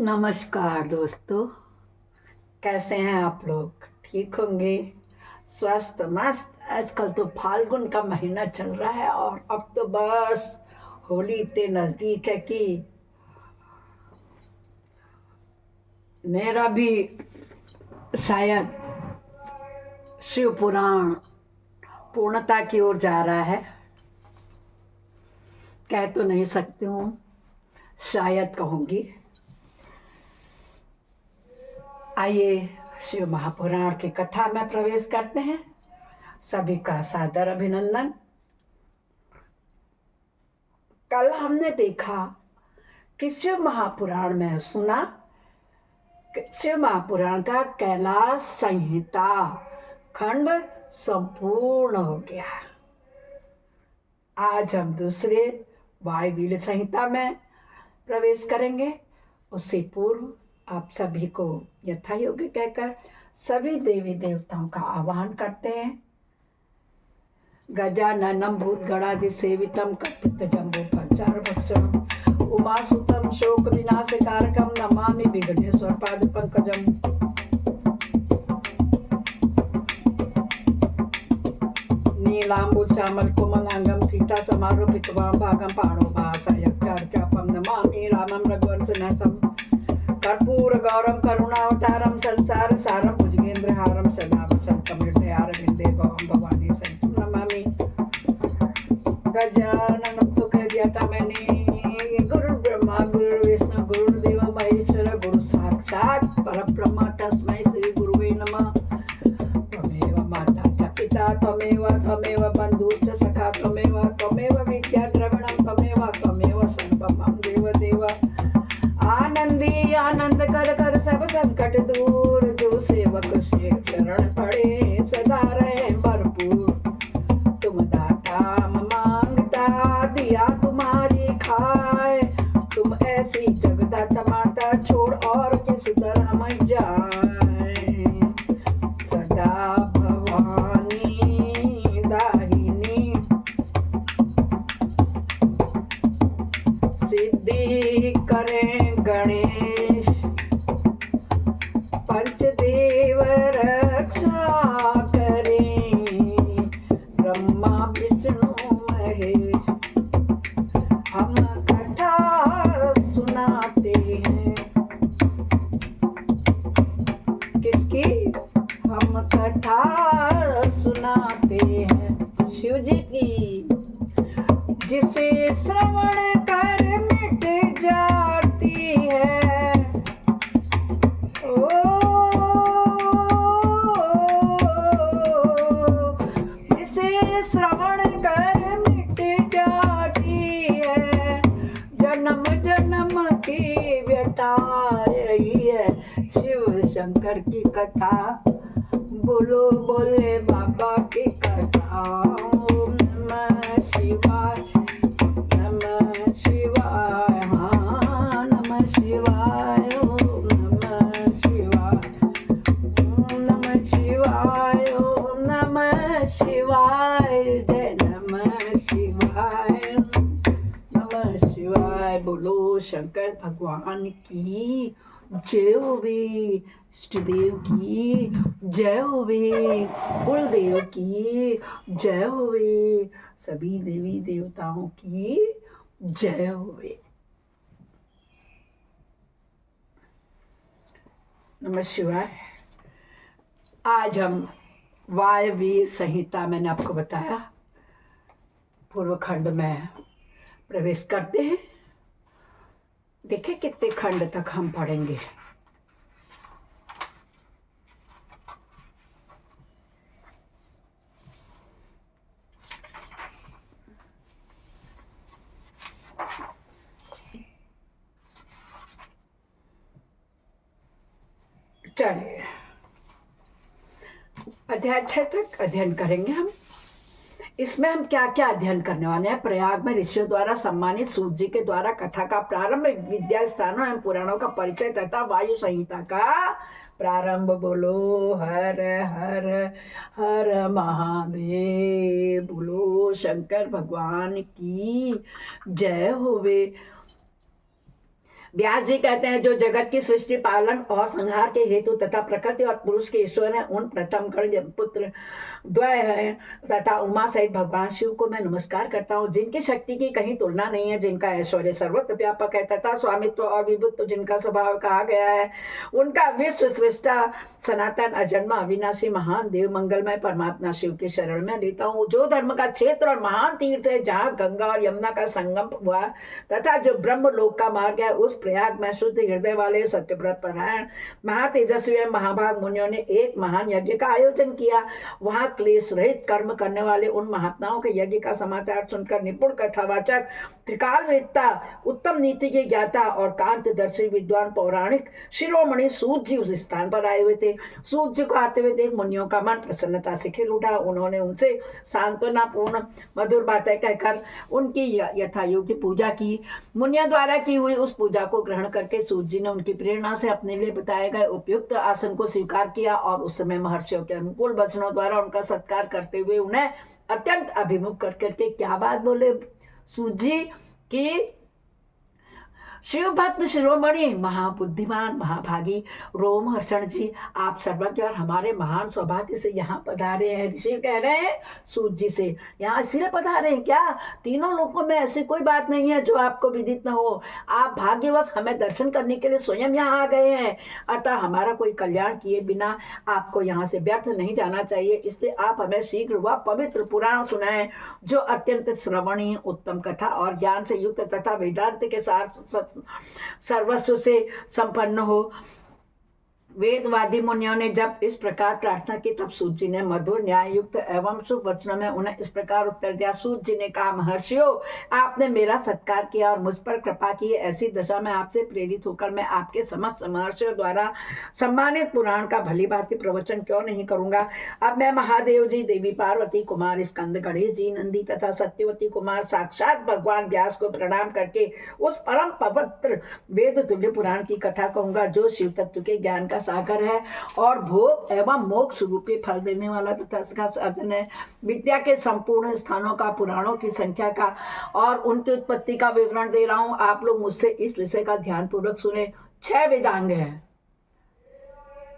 नमस्कार दोस्तों। कैसे हैं आप लोग? ठीक होंगे, स्वस्थ मस्त। आजकल तो फाल्गुन का महीना चल रहा है और अब तो बस होली इतने नज़दीक है कि मेरा भी शायद शिव पुराण पूर्णता की ओर जा रहा है। कह तो नहीं सकती हूँ, शायद कहूँगी। आइए शिव महापुराण की कथा में प्रवेश करते हैं। सभी का सादर अभिनंदन। कल हमने देखा कि शिव महापुराण में सुना कि शिव महापुराण का कैलाश संहिता खंड संपूर्ण हो गया। आज हम दूसरे वायुव्य संहिता में प्रवेश करेंगे। उससे पूर्व आप सभी को यथायोग्य कहकर सभी देवी देवताओं का आह्वान करते हैं। गजाननं भूतगणाधिसेवितं कपित्थजम्बो पंचारभक्षणम् उमासुतं शोकविनाशकारकं नमामि विघ्नेश्वरपादपङ्कजम्। नीलाम्बुश्यामलकोमलाङ्गं सीतासमारोपितवां भागं पाणोभासायक्षार्चापं नमामि रामं रघुवंशनाथं। कर्पूरगौरं करुणावतारं संसारसारं भुजगेन्द्रहारं सदा वसन्तं हृदयारविन्दे भवं भवानी सहितं नमामि। गजाननं तो कह दिया था मैंने। गुरु ब्रह्मा गुरु विष्णु गुरुदेव महेश्वर गुरु साक्षात् परब्रह्म तस्मै श्री गुरुवे नमः। त्वमेव माता च पिता त्वमेव बन्धुश्च सखा त्वमेव विद्या द्रविणं त्वमेव सर्वं मम देव आनंदी आनंद कर कर सब संकट दूर। जो सेवक से चरण पड़े सदा रहे भरपूर। तुम दाता मांगता दिया तुम्हारी खाए। तुम ऐसी जगदाता माता छोड़ और किस दर हम जाए। सदा भवानी दाहिनी सिद्धि करें गणेश। पंचदेव रक्षा करें ब्रह्मा विष्णु महेश। हम कथा सुनाते हैं किसकी? हम कथा सुनाते हैं शिव जी की। जिसे श्रवण कर मिट जाती है। ओ जिसे श्रवण कर मिट जाती है। जन्म जन्म की व्यथा यही है शिव शंकर की कथा। बोलो बोले बाबा की कथा। ओम नमः शिवाय नमः शिवाय। हाँ नमः शिवाय ओम नमः शिवाय ओम नमः शिवाय ओम नमः शिवाय। जय नमः शिवाय नमः शिवाय। बोलो शंकर भगवान की जय होवे। इष्टदेव की जय होवे। कुलदेव की जय होवे। सभी देवी देवताओं की जय होवे। नमः शिवाय। आज हम वायव्य संहिता मैंने आपको बताया पूर्व खंड में प्रवेश करते हैं। देखें कितने खंड तक हम पढ़ेंगे। चलिए अध्याय 6 तक अध्ययन करेंगे हम। इसमें हम क्या क्या अध्ययन करने वाले हैं? प्रयाग में ऋषियों द्वारा सम्मानित सूत जी के द्वारा कथा का प्रारंभ, विद्या स्थानों एवं पुराणों का परिचय तथा वायु संहिता का प्रारंभ। बोलो हर हर हर महादेव। बोलो शंकर भगवान की जय होवे। व्यास जी कहते हैं जो जगत की सृष्टि पालन और संहार के हेतु तथा प्रकृति और पुरुष के ईश्वर हैं, उन प्रथम गण पुत्र द्वय हैं तथा उमा सहित भगवान शिव को मैं नमस्कार करता हूँ, जिनकी शक्ति की कहीं तुलना नहीं है, जिनका ऐश्वर्य सर्वत्र व्यापक है तथा स्वामित्व और विभुत्व जिनका स्वभाव कहा गया है, उनका विश्व सृष्टा सनातन अजन्मा अविनाशी महान देव मंगलमय परमात्मा शिव की शरण में लेता हूँ। जो धर्म का क्षेत्र और महान तीर्थ है, जहाँ गंगा और यमुना का संगम हुआ तथा जो ब्रह्म लोक का मार्ग है, उस प्रयाग में शुद्ध हृदय वाले सत्यव्रत परायण महातेजस्वी महाभाग मुनियों ने एक महान यज्ञ का आयोजन किया। वहां क्लेश रहित कर्म करने वाले उन महात्माओं के यज्ञ का समाचार सुनकर निपुण कथावाचक, त्रिकाल वेदता, उत्तम नीति के ज्ञाता और कांतदर्शी विद्वान पौराणिक शिरोमणि सूत जी उस स्थान पर आए हुए थे। सूत जी को आते हुए देख मुनियों का मन प्रसन्नता से खिल उठा। उन्होंने उनसे सांत्वनापूर्ण मधुर बातें कहकर उनकी यथायोग्य पूजा की। मुनियों द्वारा की हुई उस पूजा को ग्रहण करके सूत जी ने उनकी प्रेरणा से अपने लिए बताए गए उपयुक्त आसन को स्वीकार किया और उस समय महर्षियों के अनुकूल वचनों द्वारा उनका सत्कार करते हुए उन्हें अत्यंत अभिमुख कर करके क्या बात बोले सूत जी की, शिव भक्त शिरोमणि महाबुद्धिमान महाभागी रोमहर्षण जी, आप सर्वज्ञ और हमारे महान सौभाग्य से यहाँ पधारे हैं। ऋषि कह रहे हैं सूत जी से, यहाँ इसलिए पधारे हैं क्या? तीनों लोकों में ऐसी कोई बात नहीं है जो आपको विदित न हो। आप भाग्यवश हमें दर्शन करने के लिए स्वयं यहाँ आ गए हैं, अतः हमारा कोई कल्याण किए बिना आपको यहाँ से व्यर्थ नहीं जाना चाहिए। इसलिए आप हमें शीघ्र वह पवित्र पुराण सुनाएं जो अत्यंत श्रवणीय, उत्तम कथा और ज्ञान से युक्त तथा वेदांत के साथ सर्वस्व से संपन्न हो। वेदवादी मुनियों ने जब इस प्रकार प्रार्थना की तब सूत जी ने मधुर न्याय युक्त एवं शुभ वचनों में उन्हें इस प्रकार उत्तर दिया। सूत जी ने कहा, महर्षियों, आपने मेरा सत्कार किया और मुझ पर कृपा की। ऐसी दशा में आपसे प्रेरित होकर मैं आपके समक्ष महर्षियों द्वारा सम्मानित पुराण का भली भांति प्रवचन क्यों नहीं करूंगा। अब मैं महादेव जी, देवी पार्वती, कुमार स्कंद, गणेश जी, नंदी तथा सत्यवती कुमार साक्षात भगवान व्यास को प्रणाम करके उस परम पवित्र वेद तुल्य पुराण की कथा कहूंगा जो शिव तत्व के ज्ञान का सागर है और भोग एवं मोक्ष रूपी फल देने वाला तथा साधन है। विद्या के संपूर्ण स्थानों का, पुराणों की संख्या का और उनकी उत्पत्ति का विवरण दे रहा हूं। आप लोग मुझसे इस विषय का ध्यान पूर्वक सुने। 6 वेदांग है,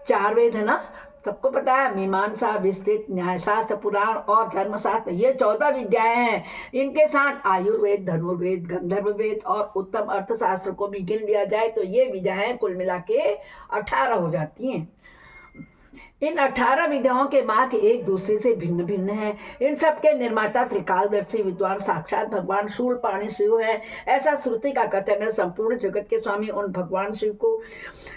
4 वेद है ना, सबको पता है, मीमांसा, विस्तृत, न्यायशास्त्र, पुराण और धर्मशास्त्र, ये 14 विद्याएं हैं। इनके साथ आयुर्वेद, धनुर्वेद, गंधर्व वेद और उत्तम अर्थशास्त्र को भी गिन लिया जाए तो ये विद्याएं कुल मिला के 18 हो जाती हैं। इन 18 विद्याओं के मार्ग एक दूसरे से भिन्न भिन्न हैं। इन सब के निर्माता त्रिकालदर्शी विद्वान साक्षात भगवान शूलपाणि शिव है, ऐसा श्रुति का कथन है। संपूर्ण जगत के स्वामी उन भगवान शिव को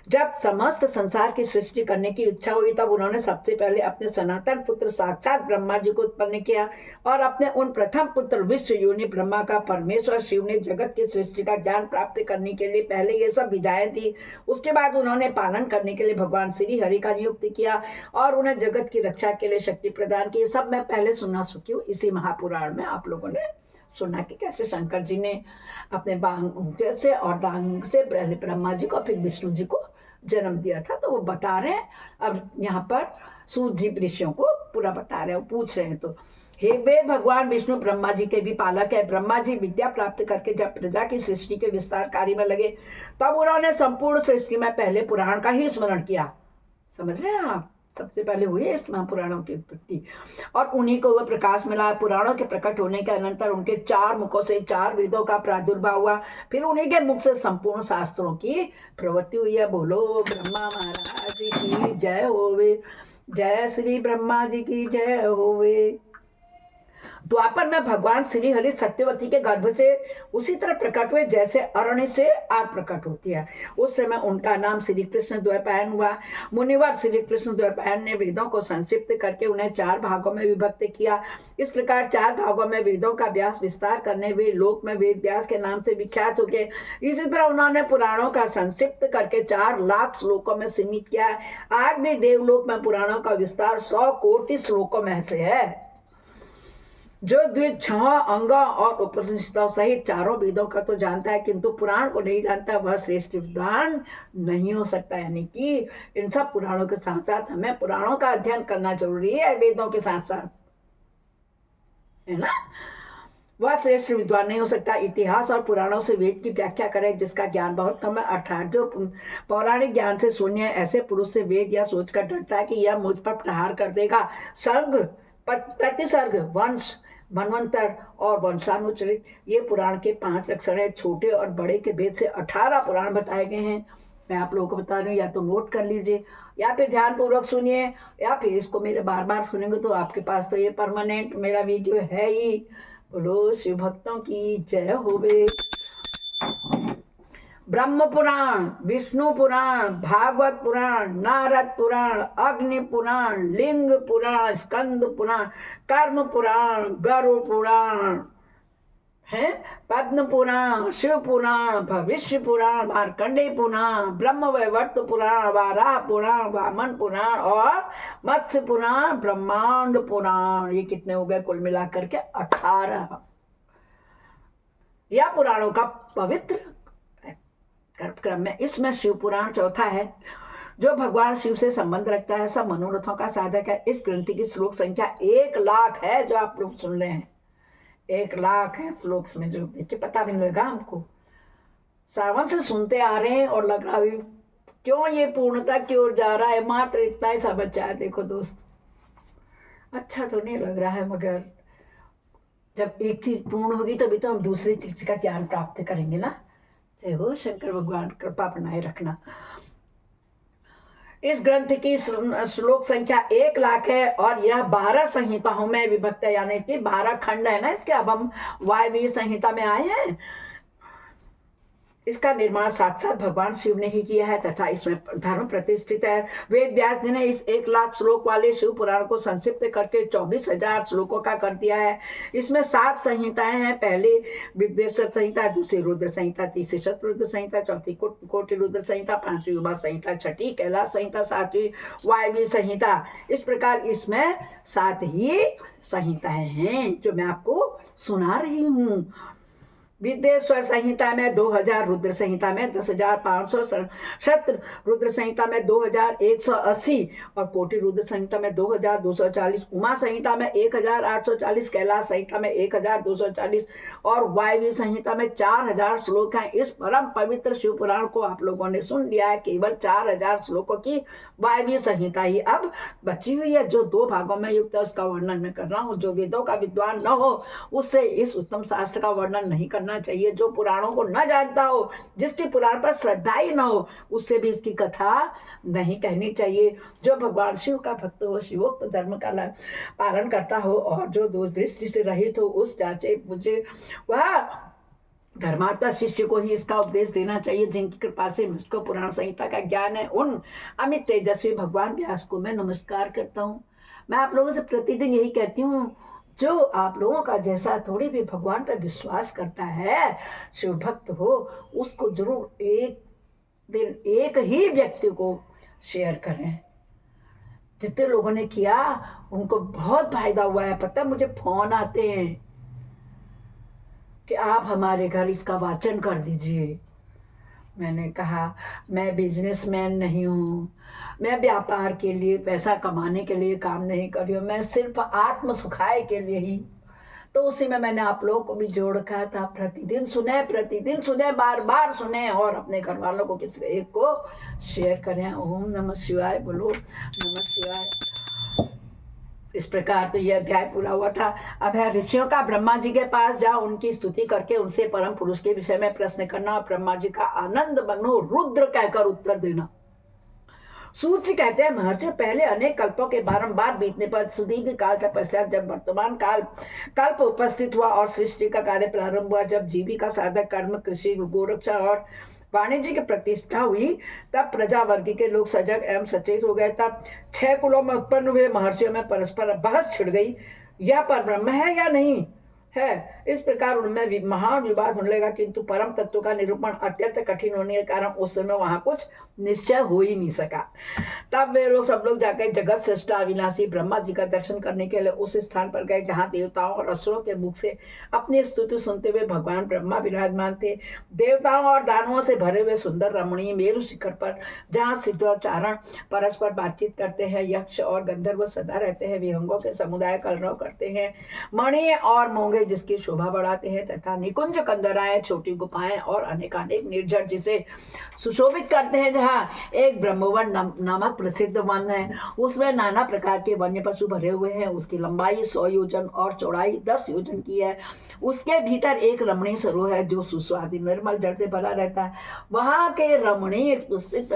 जब समस्त संसार की सृष्टि करने की इच्छा हुई तब उन्होंने सबसे पहले अपने सनातन पुत्र साक्षात ब्रह्मा जी को उत्पन्न किया और अपने उन प्रथम पुत्र विश्व योनि ब्रह्मा का परमेश्वर शिव ने जगत की सृष्टि का ज्ञान प्राप्त करने के लिए पहले ये सब विधाएं दी। उसके बाद उन्होंने पालन करने के लिए भगवान श्री हरि का नियुक्त किया और उन्हें जगत की रक्षा के लिए शक्ति प्रदान की। सब मैं पहले सुना चुकी हूँ, इसी महापुराण में आप लोगों ने सुना कि कैसे शंकर जी ने अपने बांग से और दांग से पहले ब्रह्मा जी को फिर विष्णु जी को जन्म दिया था। तो वो बता रहे हैं, अब यहाँ पर सूत जी ऋषियों को पूरा बता रहे हैं, वो पूछ रहे हैं। तो हे वे भगवान विष्णु ब्रह्मा जी के भी पालक है। ब्रह्मा जी विद्या प्राप्त करके जब प्रजा की सृष्टि के विस्तार कार्य में लगे तब उन्होंने संपूर्ण सृष्टि में पहले पुराण का ही स्मरण किया। समझ रहे हैं आप, सबसे पहले हुई है इस महापुराणों की उत्पत्ति और उन्हीं को वह प्रकाश मिला। पुराणों के प्रकट होने के अनंतर उनके 4 मुखों से 4 वेदों का प्रादुर्भाव हुआ, फिर उन्हीं के मुख से संपूर्ण शास्त्रों की प्रवृत्ति हुई है। बोलो ब्रह्मा महाराज की जय होवे, जय श्री ब्रह्मा जी की जय होवे। द्वापर में भगवान श्री हरि सत्यवती के गर्भ से उसी तरह प्रकट हुए जैसे अरण्य से आग प्रकट होती है। उस समय उनका नाम श्री कृष्ण द्वैपायन हुआ। मुनिवर श्री कृष्ण द्वैपायन ने वेदों को संक्षिप्त करके उन्हें 4 भागों में विभक्त किया। इस प्रकार 4 भागों में वेदों का व्यास विस्तार करने वे लोक में वेद व्यास के नाम से विख्यात हो गए। इसी तरह उन्होंने पुराणों का संक्षिप्त करके 4 लाख श्लोकों में सीमित किया है। आज भी देवलोक में पुराणों का विस्तार 100 कोटि श्लोकों में से है। जो द्विज 6 अंग और उपनिषदों सहित 4 वेदों का तो जानता है किंतु पुराण को नहीं जानता, वह श्रेष्ठ विद्वान नहीं हो सकता। यानी कि इन सब पुराणों के साथ साथ हमें पुराणों का अध्ययन करना जरूरी है, वेदों के साथ साथ, है ना। वह श्रेष्ठ विद्वान नहीं हो सकता। इतिहास और पुराणों से वेद की व्याख्या करे जिसका ज्ञान बहुत कम है, अर्थात जो पौराणिक ज्ञान से शून्य है, ऐसे पुरुष से वेद या सोचकर डरता है कि यह मुझ पर प्रहार कर देगा। सर्ग, प्रतिसर्ग, वंश, मनवंतर और वंशानुचरित, ये पुराण के 5 लक्षण है। छोटे और बड़े के भेद से 18 पुराण बताए गए हैं। मैं आप लोगों को बता रही हूँ, या तो नोट कर लीजिए या फिर ध्यान पूर्वक सुनिए, या फिर इसको मेरे बार बार सुनेंगे तो आपके पास तो ये परमानेंट मेरा वीडियो है ही। बोलो शिव भक्तों की जय होवे। ब्रह्म पुराण, विष्णु पुराण, भागवत पुराण, नारद पुराण, अग्नि पुराण, लिंग पुराण, स्कंद पुराण, कर्म पुराण, गरुड़ पुराण है, पद्म पुराण, शिव पुराण, भविष्य पुराण, मार्कंडेय पुराण, ब्रह्म वैवर्त पुराण, वाराह पुराण, वामन पुराण और मत्स्य पुराण, ब्रह्मांड पुराण। ये कितने हो गए कुल मिलाकर के? 18। यह पुराणों का पवित्र क्रम में इसमें शिव पुराण चौथा है, जो भगवान शिव से संबंध रखता है, सब मनोरथों का साधक है। इस ग्रंथ की श्लोक संख्या 1 लाख है, जो आप लोग सुन रहे हैं। 1 लाख है श्लोक में, जो देखिए पता भी नहीं लगा हमको। सावन से सुनते आ रहे हैं और लग रहा है क्यों ये पूर्णता की ओर जा रहा है, मात्र इतना ही सा बच्चा है। देखो दोस्त, अच्छा तो नहीं लग रहा है, मगर जब एक चीज पूर्ण होगी तभी तो हम दूसरी चीज का ज्ञान प्राप्त करेंगे ना। जय हो शंकर भगवान, कृपा बनाए रखना। इस ग्रंथ की श्लोक संख्या 1 लाख है और यह 12 संहिताओं में विभक्त है, यानी कि 12 खंड है ना इसके। अब हम वायवीय संहिता में आए हैं। इसका निर्माण साक्षात भगवान शिव ने ही किया है तथा इसमें धर्म प्रतिष्ठित है। वेद व्यास जी ने इस 1 लाख श्लोक वाले शिव पुराण को संक्षिप्त करके 24,000 श्लोकों का कर दिया है। इसमें 7 संहिताएं हैं। पहली विद्वेश्वर संहिता, दूसरी रुद्र संहिता, तीसरी शतरुद्र संहिता, चौथी कोटि रुद्र संहिता, 5वीं उमा संहिता, 6ठी कैलाश संहिता, 7वीं वायवीय संहिता। इस प्रकार इसमें 7 ही संहिताएं हैं जो मैं आपको सुना रही हूँ। विद्वेश्वर संहिता में 2000, रुद्र संहिता में 10,500, शत्र रुद्र संहिता में 2,180 और कोटि रुद्र संहिता में 2,240, उमा संहिता में 1,840, कैलाश संहिता में 1,240 और वायवीय संहिता में 4,000 श्लोक हैं। इस परम पवित्र शिव पुराण को आप लोगों ने सुन लिया है। केवल 4,000 श्लोकों की वायवीय संहिता ही अब बची हुई है, जो 2 भागों में युक्त है। उसका वर्णन मैं कर रहा हूँ। जो वेदों का विद्वान न हो उससे इस उत्तम शास्त्र का वर्णन नहीं करना चाहिए। जो पुराणों को न जानता हो, जिसकी पुराण पर श्रद्धा ही न हो, उससे भी इसकी कथा नहीं कहनी चाहिए। जो भगवान शिव का भक्त हो, शिवोक्त धर्म का पालन करता हो और जो दोष दृष्टि से रहित हो, उस जांचे मुझे वह धर्मात्मा शिष्य को ही इसका उपदेश देना चाहिए। जिनकी कृपा से मुझको पुराण संहिता का ज्ञान है, उन अमित तेजस्वी भगवान व्यास को मैं नमस्कार करता हूँ। मैं आप लोगों से प्रतिदिन यही कहती हूँ, जो आप लोगों का जैसा थोड़ी भी भगवान पर विश्वास करता है, शिव भक्त हो, उसको जरूर एक दिन एक ही व्यक्ति को शेयर करें। जितने लोगों ने किया उनको बहुत फायदा हुआ है। पता है, मुझे फोन आते हैं कि आप हमारे घर इसका वाचन कर दीजिए। मैंने कहा मैं बिजनेसमैन नहीं हूँ, मैं व्यापार के लिए पैसा कमाने के लिए काम नहीं कर रही हूँ, मैं सिर्फ आत्म सुखाए के लिए ही। तो उसी में मैंने आप लोगों को भी जोड़ रखा था। प्रतिदिन सुने, बार बार सुने और अपने घर वालों को किसी एक को शेयर करें। ओम नमः शिवाय, बोलो नमः शिवाय। इस प्रकार तो यह अध्याय पूरा हुआ था। अब है ऋषियों का ब्रह्मा जी के पास जाओ, उनकी स्तुति करके उनसे परम पुरुष के विषय में प्रश्न करना और ब्रह्मा जी का आनंद मग्न हो रुद्र कहकर उत्तर देना। सूर्य कहते हैं, महर्षि पहले अनेक कल्पों के बारंबार बीतने पर सुदीर्घ काल के पश्चात जब वर्तमान काल कल्प उपस्थित हुआ और सृष्टि का कार्य प्रारंभ हुआ, जब जीविका साधक कर्म, कृषि, गोरक्षा और वाणिज्य की प्रतिष्ठा हुई, तब प्रजा वर्ग के लोग सजग एवं सचेत हो गए। तब 6 कुलों में उत्पन्न हुए महर्षियों में परस्पर बहस छिड़ गई, यह पर ब्रह्म है या नहीं है। इस प्रकार उनमें महान विवाद होने लगा, किंतु परम तत्व का निरूपण अत्यंत कठिन होने के कारण उस समय वहां कुछ निश्चय हो ही नहीं सका। तब वे लोग सब लोग जाकर जगत श्रेष्ठ अविनाशी ब्रह्मा जी का दर्शन करने के लिए उस स्थान पर गए जहाँ देवताओं और असुरों के मुख से अपनी स्तुति सुनते हुए भगवान ब्रह्मा विराजमान थे। देवताओं और दानवों से भरे हुए सुंदर रमणीय मेरु शिखर पर, जहाँ सिद्ध और चारण परस्पर बातचीत करते हैं, यक्ष और गंधर्व सदा रहते हैं, विहंगों के समुदाय कलरव करते हैं, मणि और मोंगे वे जिसकी शोभा बढ़ाते हैं, तथा निकुंज कंदराएं, छोटी गुफाएं और अनेकानेक निर्जर जिसे सुशोभित करते हैं। जहाँ एक ब्रह्मवन नामक प्रसिद्ध वन है, उसमें नाना प्रकार के वन्य पशु भरे हुए हैं। उसकी लंबाई 100 योजन और चौड़ाई 10 योजन की है। उसके भीतर एक रमणीय सरोवर है जो सुस्वादु निर्मल जल से भरा रहता है। वहाँ के रमणीय पुष्पित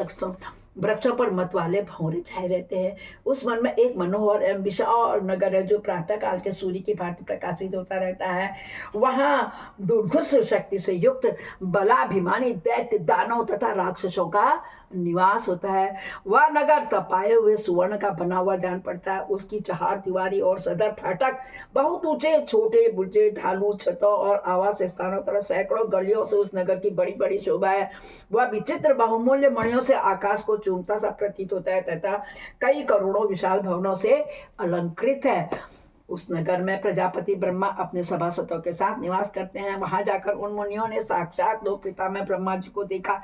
वृक्षों पर मत वाले भंवरे छाए रहते हैं। उस वन में एक मनोहर एवं विशाल नगर है जो प्रातः काल के सूर्य की भांति प्रकाशित होता रहता है। वहाँ दुर्घुष शक्ति से युक्त बलाभिमानी दैत्य, दानव तथा राक्षसों का निवास होता है। वह नगर तपाए हुए सुवर्ण का बना हुआ जान पड़ता है। उसकी चार दीवारी और सदर फाटक बहुत ऊंचे, छोटे बुर्जे, ढालू छतों और आवास स्थानों तरह सैकड़ों गलियों से उस नगर की बड़ी बड़ी शोभा है। वह विचित्र बहुमूल्य मणियों से आकाश को चूमता सा प्रतीत होता है तथा कई करोड़ों विशाल भवनों से अलंकृत है। उस नगर में प्रजापति ब्रह्मा अपने सभासदों के साथ निवास करते हैं। वहां जाकर उन मुनियों ने साक्षात दो पितामह ब्रह्मा जी को देखा।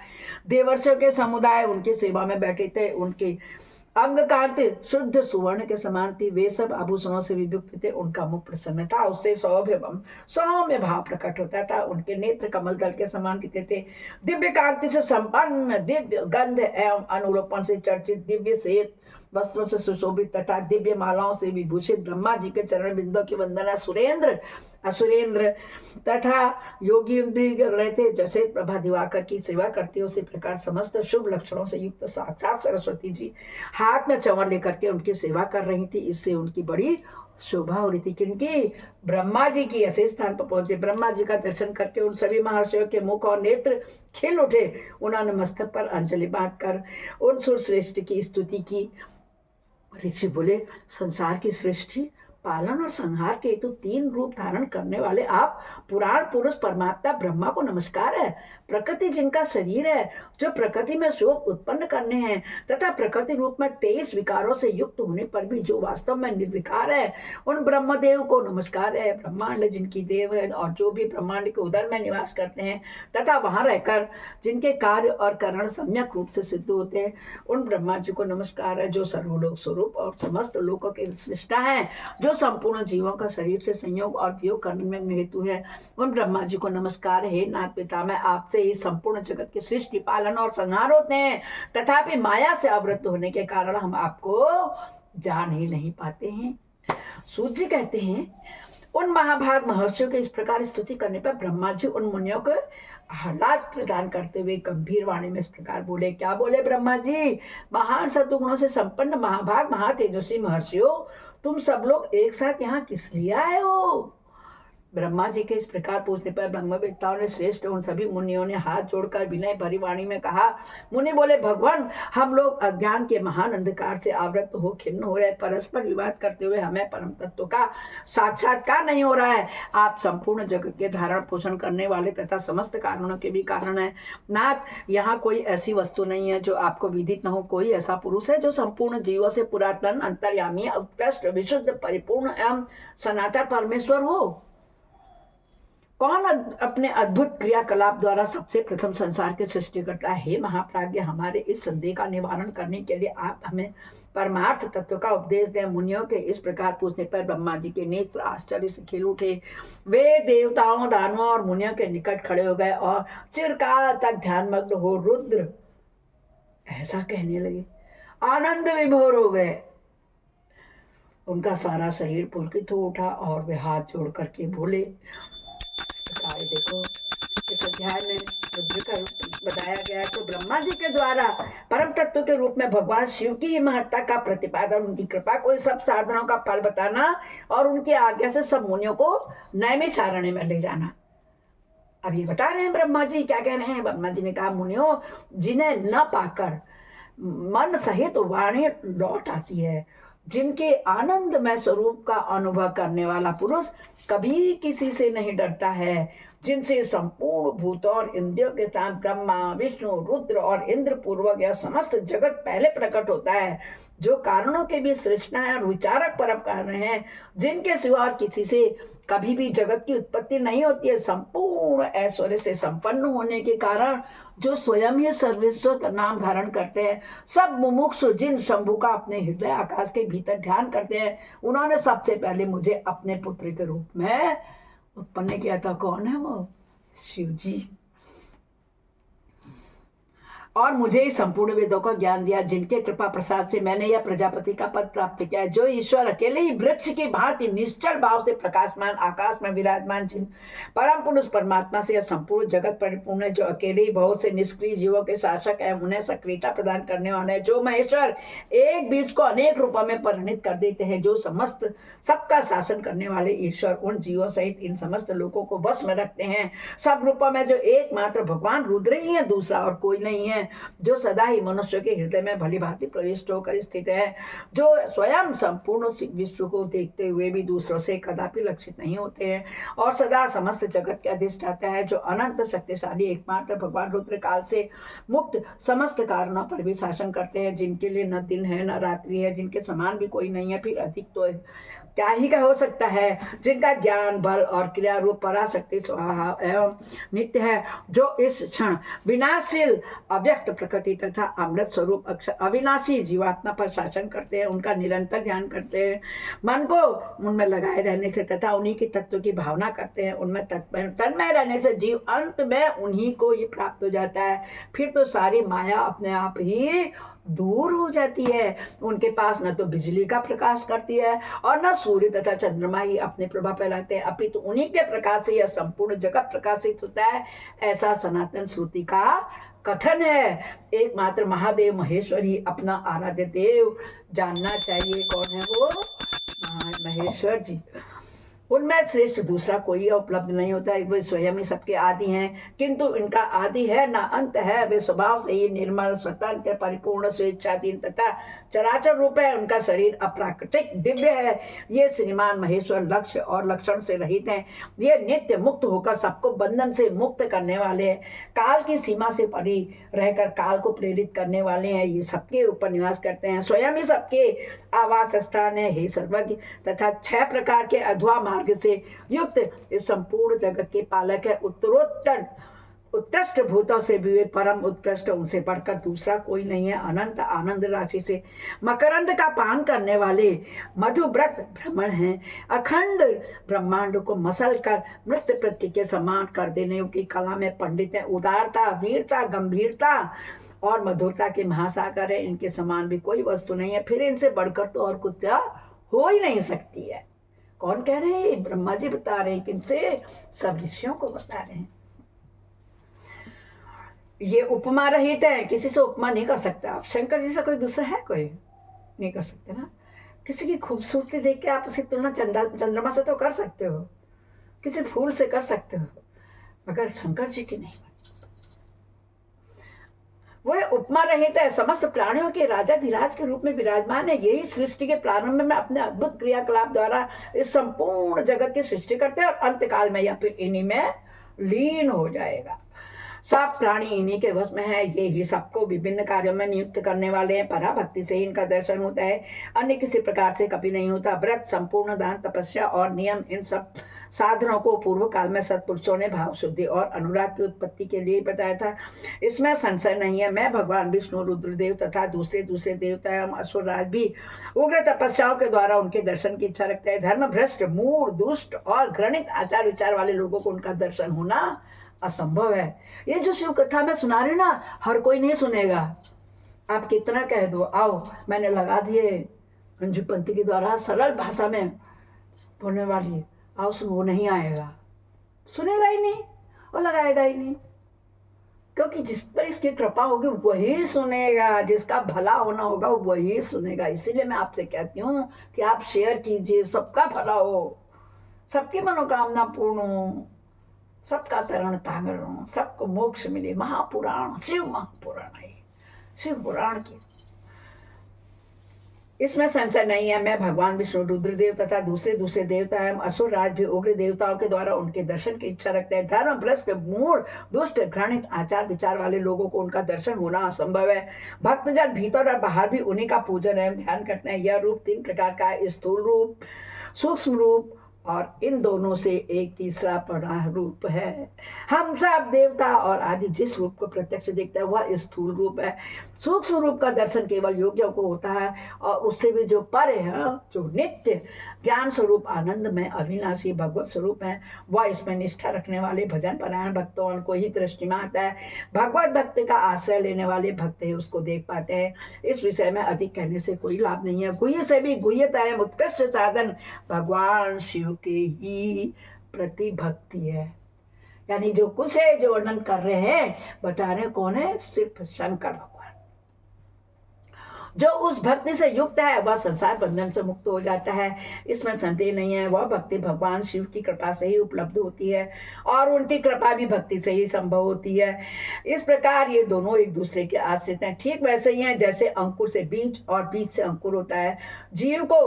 देवर्षियों के समुदाय उनकी सेवा में बैठे थे। उनके अंग कांति शुद्ध सुवर्ण के समान थी। वे सब आभूषणों से विभुक्त थे। उनका मुख प्रसन्न था, उससे सौम्य भाव प्रकट होता था। उनके नेत्र कमल दल के समान दिखते थे। दिव्य कांति से संपन्न, दिव्य गंध एवं अनुरूपण से चर्चित, दिव्य श्वेत वस्त्रों से सुशोभित तथा दिव्य मालाओं से विभूषित ब्रह्मा जी के चरण बिंदों की वंदना सुरेंद्र, असुरेंद्र तथा योगी कर रहे थे। जैसे प्रभा दिवाकर की सेवा करते उसी प्रकार समस्त शुभ लक्षणों से युक्त साक्षात सरस्वती जी हाथ में चंवर लेकर के उनकी सेवा कर रही थी। इससे उनकी बड़ी शोभा हो रही थी। किनकी? ब्रह्मा जी की। ऐसे स्थान पर पहुंचे। ब्रह्मा जी का दर्शन करके उन सभी महर्षियों के मुख और नेत्र खिल उठे। उन्होंने मस्तक पर अंजलि बांधकर उन सुरश्रेष्ठ की स्तुति की। ऋषि बोले, संसार की सृष्टि, पालन और संहार के हेतु 3 रूप धारण करने वाले आप पुराण पुरुष परमात्मा ब्रह्मा को नमस्कार है। प्रकृति जिनका शरीर है, जो प्रकृति में शोभ उत्पन्न करने हैं तथा प्रकृति रूप में 23 विकारों से युक्त होने पर भी जो वास्तव में निर्विकार है, उन ब्रह्मदेव को नमस्कार है। ब्रह्मांड जिनकी देव है और जो भी ब्रह्मांड के उदर में निवास करते हैं तथा वहां रहकर जिनके कार्य और कारण सम्यक रूप से सिद्ध होते हैं, उन ब्रह्मा जी को नमस्कार है। जो सर्वलोक स्वरूप और समस्त लोकों के सृष्टा है, जो संपूर्ण जीवों का शरीर से संयोग और वियोग करने में हेतु है, उन ब्रह्मा जी को नमस्कार है। नाथ पिता, मैं आपसे ही संपूर्ण जगत की सृष्टि, पालन और संहार होते हैं, तथापि माया से आवृत्त होने के कारण हम आपको जान ही नहीं पाते हैं। सूर्य कहते हैं, उन महाभाग महर्षियों के इस प्रकार स्तुति करने पर ब्रह्मा जी उन मुनियों को आह्लाद प्रदान करते हुए गंभीर वाणी में इस प्रकार बोले। क्या बोले ब्रह्मा जी? महान सतुगुणों से संपन्न महाभाग महातेजस्वी महर्षियों, तुम सब लोग एक साथ यहाँ किस लिए आए हो? ब्रह्मा जी के इस प्रकार पूछने पर ब्रह्मवेत्ताओं ने श्रेष्ठ उन सभी मुनियों ने हाथ जोड़कर विनय भरी वाणी में कहा। मुनि बोले, भगवान, हम लोग अज्ञान के महान अंधकार से आवृत हो खिन्न हो रहे, परस्पर विवाद करते हुए हमें परम तत्व का साक्षात्कार नहीं हो रहा है। आप संपूर्ण जगत के धारण पोषण करने वाले तथा समस्त कारणों के भी कारण है। नाथ, यहाँ कोई ऐसी वस्तु नहीं है जो आपको विदित न हो। कोई ऐसा पुरुष है जो संपूर्ण जीवों से पुरातन, अंतर्यामी, उत्कृष्ट, विशुद्ध, परिपूर्ण एवं सनातन परमेश्वर हो? कौन अपने अद्भुत क्रियाकलाप द्वारा सबसे प्रथम संसार की सृष्टि करता है? हे महाप्राज्ञ, हमारे इस संदेह का निवारण करने के लिए आप हमें परमार्थ तत्व का उपदेश दें। मुनियों के इस प्रकार पूछने पर ब्रह्मा जी के नेत्र आश्चर्य से खिल उठे। वे देवताओं, दानवों और मुनियों के निकट खड़े हो गए और चिरकाल तक ध्यानमग्न हो रुद्र ऐसा कहने लगे, आनंद विभोर हो गए। उनका सारा शरीर पुलकित हो उठा और वे हाथ जोड़ करके बोले। देखो, इस अध्याय में रुद्र का रूप बताया गया है। तो ब्रह्मा जी के द्वारा परम तत्व के रूप में भगवान शिव की महत्ता का प्रतिपादन, उनकी कृपा को सब साधनों का फल बताना और उनकी आज्ञा से सब मुनियों को नैमिषारण्य में ले जाना। अब ये बता रहे हैं ब्रह्मा जी। क्या कह रहे हैं? ब्रह्मा जी ने कहा, मुनियों, जिन्हें न पाकर मन सहित वाणी लौट आती है, जिनके आनंदमय स्वरूप का अनुभव करने वाला पुरुष कभी किसी से नहीं डरता है, जिनसे संपूर्ण भूत और इंद्रियों के साथ ब्रह्मा, विष्णु, रुद्र और इंद्र पूर्वक यह समस्त जगत पहले प्रकट होता है, जो कारणों के भी सृष्टा है और विचारक परम कारण हैं, जिनके सिवा और किसी से कभी भी जगत की उत्पत्ति नहीं होती है, संपूर्ण ऐश्वर्य से संपन्न होने के कारण जो स्वयं ही सर्वेश्वर का नाम धारण करते हैं, सब मुमुक्षु जिन शंभु का अपने हृदय आकाश के भीतर ध्यान करते हैं, उन्होंने सबसे पहले मुझे अपने पुत्र के रूप में उत्पन्न किया था। कौन है वो? शिव जी। और मुझे ही संपूर्ण वेदों का ज्ञान दिया, जिनके कृपा प्रसाद से मैंने यह प्रजापति का पद प्राप्त किया है। जो ईश्वर अकेले ही वृक्ष की भांति निश्चल भाव से प्रकाशमान आकाश में विराजमान, जिन परम पुरुष परमात्मा से यह संपूर्ण जगत परिपूर्ण है, जो अकेले ही बहुत से निष्क्रिय जीवों के शासक है, उन्हें सक्रियता प्रदान करने वाले हैं, जो महेश्वर एक बीज को अनेक रूपों में परिणित कर देते हैं, जो समस्त सबका शासन करने वाले ईश्वर उन जीवों सहित इन समस्त लोगों को बस में रखते हैं। सब रूपों में जो एकमात्र भगवान रुद्र ही है, दूसरा और कोई नहीं है, जो सदा ही मनुष्य के हृदय में भली भांति प्रविष्ट होकर स्थित है, जो स्वयं संपूर्ण विश्व को देखते हुए भी दूसरों से कदापि लक्षित नहीं होते हैं, और सदा समस्त जगत के अधिष्ठाता है, जो अनंत शक्तिशाली एकमात्र भगवान रुद्र काल से मुक्त समस्त कारणों पर भी शासन करते हैं, जिनके लिए न दिन है न रात्रि है, जिनके समान भी कोई नहीं है, फिर अधिक तो क्या ही का हो सकता है, जिनका ज्ञान बल और क्रिया रूप पराशक्ति स्वभाव एवं नित्य है, जो इस क्षण विनाशशील अव्यक्त प्रकृति तथा अमृत स्वरूप अक्षर अविनाशी जीवात्मा पर शासन करते हैं, उनका निरंतर ध्यान करते हैं, मन को उनमें लगाए रहने से तथा उन्हीं के तत्व की भावना करते हैं, उनमें तन्मय रहने से जीव अंत में उन्हीं को ही प्राप्त हो जाता है। फिर तो सारी माया अपने आप ही दूर हो जाती है। उनके पास न तो बिजली का प्रकाश करती है और न सूर्य तथा चंद्रमा ही अपने प्रभाव फैलाते हैं, अपितु उन्हीं के प्रकाश से यह संपूर्ण जगत प्रकाशित होता है, ऐसा सनातन श्रुति का कथन है। एकमात्र महादेव महेश्वर ही अपना आराध्य देव जानना चाहिए। कौन है वो? महेश्वर जी। उनमें श्रेष्ठ दूसरा कोई उपलब्ध नहीं होता है, वे स्वयं ही सबके आदि हैं, किंतु इनका आदि है ना अंत है। वे स्वभाव से ही निर्मल स्वतंत्र परिपूर्ण स्वेच्छाधीन तथा चराचर रूप है। उनका शरीर अप्राकृतिक दिव्य है। ये श्रीमान महेश्वर लक्ष्य और लक्षण से रहित हैं। ये नित्य मुक्त होकर सबको बंधन से मुक्त करने वाले हैं। काल की सीमा से परे रहकर काल को प्रेरित करने वाले हैं। ये सबके ऊपर निवास करते हैं, स्वयं ही सबके आवास स्थान है। हे सर्वज्ञ तथा 6 प्रकार के अध्वा मार्ग से युक्त इस संपूर्ण जगत के पालक है। उत्कृष्ट भूतों से भी वे परम उत्कृष्ट, उनसे बढ़कर दूसरा कोई नहीं है। अनंत आनंद राशि से मकरंद का पान करने वाले मधुव्रत ब्राह्मण हैं। अखंड ब्रह्मांड को मसल कर मृत पृथ्वी के समान कर देने की कला में पंडित हैं। उदारता, वीरता, गंभीरता और मधुरता के महासागर है। इनके समान भी कोई वस्तु नहीं है, फिर इनसे बढ़कर तो और कुछ हो ही नहीं सकती है। कौन कह रहे हैं? ब्रह्मा जी बता रहे हैं। किनसे? सब ऋषियों को बता रहे हैं। ये उपमा रहित है, किसी से उपमा नहीं कर सकता आप। शंकर जी से कोई दूसरा है? कोई नहीं कर सकते ना। किसी की खूबसूरती देख के आप उसकी तुलना चंद्रमा से तो कर सकते हो, किसी फूल से कर सकते हो, मगर शंकर जी की नहीं। वह उपमा रहित है, समस्त प्राणियों के राजाधिराज के रूप में विराजमान है। यही सृष्टि के प्रारंभ में अपने अद्भुत क्रियाकलाप द्वारा इस संपूर्ण जगत की सृष्टि करते हैं, और अंतकाल में या फिर इन्हीं में लीन हो जाएगा। सब प्राणी इन्हीं के वश में है। ये ही सबको विभिन्न कार्यों में नियुक्त करने वाले हैं। पराभक्ति से इनका दर्शन होता है, अन्य किसी प्रकार से कभी नहीं होता। व्रत, संपूर्ण दान, तपस्या और नियम, इन सब साधनों को पूर्व काल में सत्पुरुषों ने भाव शुद्धि और अनुराग की उत्पत्ति के लिए बताया था। इसमें संशय नहीं है। मैं भगवान विष्णु, रुद्रदेव तथा दूसरे देवता एवं असुरराज भी उग्र तपस्याओं के द्वारा उनके दर्शन की इच्छा रखते हैं। धर्म भ्रष्ट, मूढ़, दुष्ट और घृणित आचार विचार वाले लोगों को उनका दर्शन होना असंभव है। ये जो शिव कथा में सुना रहे ना, हर कोई नहीं सुनेगा। आप कितना कह दो, आओ मैंने लगा दिए अंजू पंथी के द्वारा सरल भाषा में बोलने वाली, आओ सुन, वो नहीं आएगा, सुनेगा ही नहीं और लगाएगा ही नहीं, क्योंकि जिस पर इसकी कृपा होगी वही सुनेगा, जिसका भला होना होगा वही सुनेगा। इसीलिए मैं आपसे कहती हूँ कि आप शेयर कीजिए, सबका भला हो, सबकी मनोकामना पूर्ण हो, सबका तरण तांगड़ हो, सबको मोक्ष मिले। महापुराण, शिव महापुराण है, शिव पुराण की, इसमें संशय नहीं है। मैं भगवान विष्णु, रुद्रदेव तथा दूसरे देवता एवं असुर राज भी उग्र देवताओं के द्वारा उनके दर्शन की इच्छा रखते हैं। धर्म भ्रष्ट, मूढ़, दुष्ट, घृणित आचार विचार वाले लोगों को उनका दर्शन होना असंभव है। भक्तजन भीतर और बाहर भी उन्हीं का पूजन एवं ध्यान करते हैं। यह रूप 3 प्रकार का है: स्थूल रूप, सूक्ष्म रूप और इन दोनों से एक तीसरा रूप है। हम सब देवता और आदि जिस रूप को प्रत्यक्ष देखता है वह स्थूल रूप है। सूक्ष्म रूप का दर्शन केवल योग्यों को होता है, और उससे भी जो परे है, जो नित्य ज्ञान स्वरूप आनंद में अविनाशी भगवत स्वरूप है, वह इसमें निष्ठा रखने वाले भजन परायण भक्तों को ही दृष्टि में आता है। भगवत भक्ति का आश्रय लेने वाले भक्त ही उसको देख पाते हैं। इस विषय में अधिक कहने से कोई लाभ नहीं है। गुह्य से भी गुह्यतम उत्कृष्ट साधन भगवान शिव के ही प्रति भक्ति है। यानी जो कुछ है, जो वर्णन कर रहे हैं, बता रहे कौन है? सिर्फ शंकर भगवान। जो उस भक्ति से युक्त है वह संसार बंधन से मुक्त हो जाता है, इसमें संदेह नहीं है। वह भक्ति भगवान शिव की कृपा से ही उपलब्ध होती है, और उनकी कृपा भी भक्ति से ही संभव होती है। इस प्रकार ये दोनों एक दूसरे के आश्रित हैं। ठीक वैसे ही हैं जैसे अंकुर से बीज और बीज से अंकुर होता है। जीव को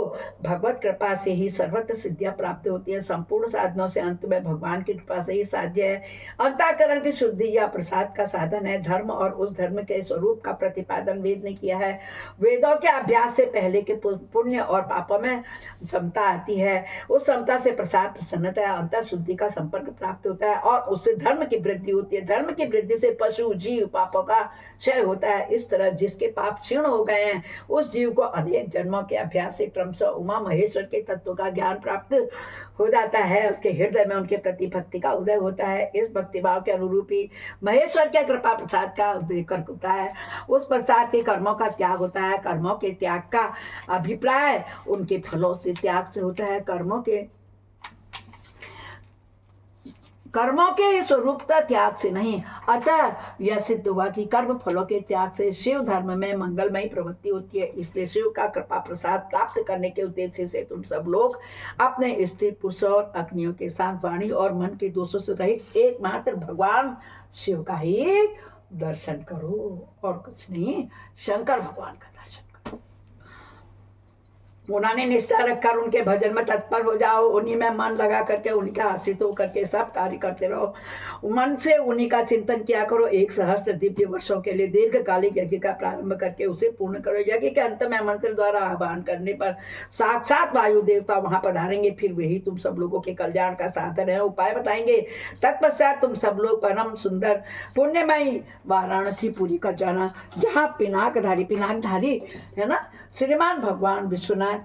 भगवत कृपा से ही सर्वत्र सिद्धियां प्राप्त होती है। संपूर्ण साधनों से अंत में भगवान की कृपा से ही साध्य है। अंतःकरण की शुद्धि या प्रसाद का साधन है। धर्म और उस धर्म के स्वरूप का प्रतिपादन वेद ने किया है। वेदों के अभ्यास से पहले के पुण्य और पापों में समता आती है। उस समता से प्रसाद, प्रसन्नता, अंतर शुद्धि का संपर्क प्राप्त होता है, और उससे धर्म की वृद्धि होती है। धर्म की वृद्धि से पशु जीव पापों का क्षय होता है। इस तरह जिसके पाप क्षीण हो गए हैं उस जीव को अनेक जन्मों के अभ्यास से क्रमशः उमा महेश्वर के तत्व का ज्ञान प्राप्त हो जाता है। उसके हृदय में उनके प्रति भक्ति का उदय होता है। इस भक्तिभाव के अनुरूप ही महेश्वर के कृपा प्रसाद का उदय होता है। उस प्रसाद के कर्मों का त्याग होता है। कर्मों के त्याग का अभिप्राय उनके फलों से त्याग से होता है। कर्मों के स्वरूप का त्याग से नहीं। अतः यह सिद्ध हुआ कि कर्म फलों के त्याग से शिव धर्म में मंगलमयी प्रवृत्ति होती है। इसलिए शिव का कृपा प्रसाद प्राप्त करने के उद्देश्य से तुम सब लोग अपने स्त्री पुरुषों और अग्नियों के साथ वाणी और मन के दोषों से रहित एकमात्र भगवान शिव का ही दर्शन करो, और कुछ नहीं, शंकर भगवान का दर्शन करो। उन्होंने निष्ठा रखकर उनके भजन में तत्पर हो जाओ। उन्हीं में मन लगा करके उनका आश्रित होकर के सब कार्य करते रहो। मन से उन्हीं का चिंतन किया करो। 1 सहस्त्र दिव्य वर्षों के लिए दीर्घकालिक यज्ञ का प्रारंभ करके उसे पूर्ण करो। यज्ञ के अंत में मंत्र द्वारा आह्वान करने पर साक्षात वायु देवता वहां पधारेंगे। फिर वही तुम सब लोगों के कल्याण का साधन है, उपाय बताएंगे। तत्पश्चात तुम सब लोग परम सुंदर पुण्यमयी वाराणसी पुरी का जाना, जहाँ पिनाकधारी है ना श्रीमान भगवान विश्वनाथ